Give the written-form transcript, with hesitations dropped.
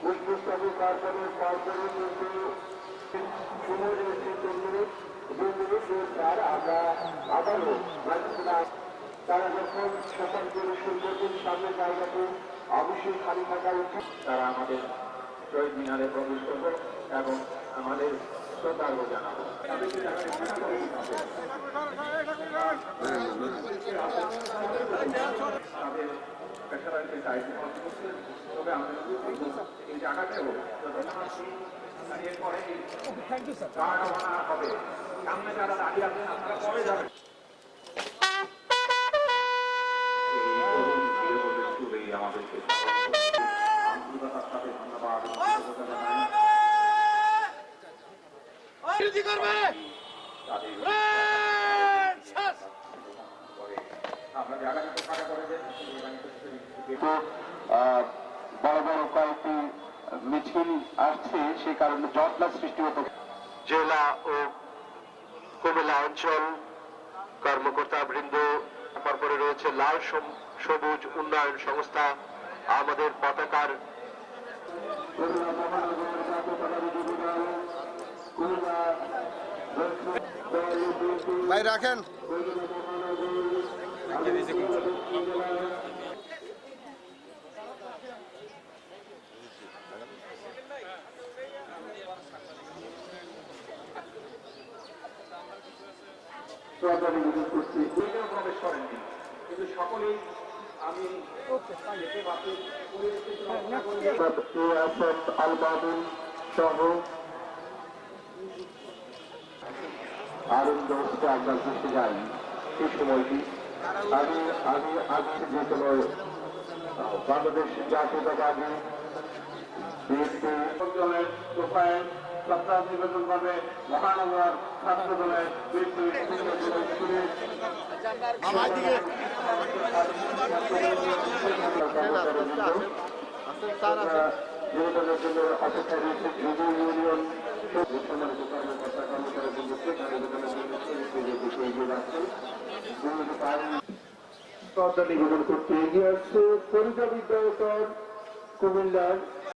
উৎকৃষ্টভাবে কার্যক্রমের পরপরই কিন্তু সময় রয়েছে 2 মিনিট তার আমরা আবারও তারা যখন সকাল করে শুরু করবেন সামনের জায়গাতে অবশ্যই খালি থাকা উচিত। তারা আমাদের শহীদ মিনারে প্রবেশ করবো এবং আমাদের শ্রদ্ধার্ঘ্য জানাবো। তবে আমরা এই জায়গাটাও এরপরে হবে সামনে যারা দাঁড়িয়ে আছেন আপনারা পরে যাবেন। আমাদেরকে আন্তরিকতার সাথে ধন্যবাদ বড় বড় কয়েকটি মিছিল আসছে, সে কারণে জটলা সৃষ্টি হতে জেলা ও কুমিল্লা অঞ্চল কর্মকর্তা বৃন্দ, তারপরে রয়েছে লাল সবুজ উন্নয়ন সংস্থা, আমাদের পতাকার ভাই রাখেন। প্রবেশ করেননি, কিন্তু সকলেই আমি সহ আনন্দ আমরা ঘুরতে যাই। এই সময়টি আমি আজকে যে কোনো বাংলাদেশ জাতীয়তাবাদী অঞ্চলের প্রোফাইল সপ্তাহ নিবেদন করবে মহানগর ছাত্র দলের নিবেদনের জন্য অপেক্ষায় রয়েছে যুব ইউনিয়ন নিবেদন করতে এগিয়ে আসছে ফরিদা বিদ্যায়তন কুমিল্লার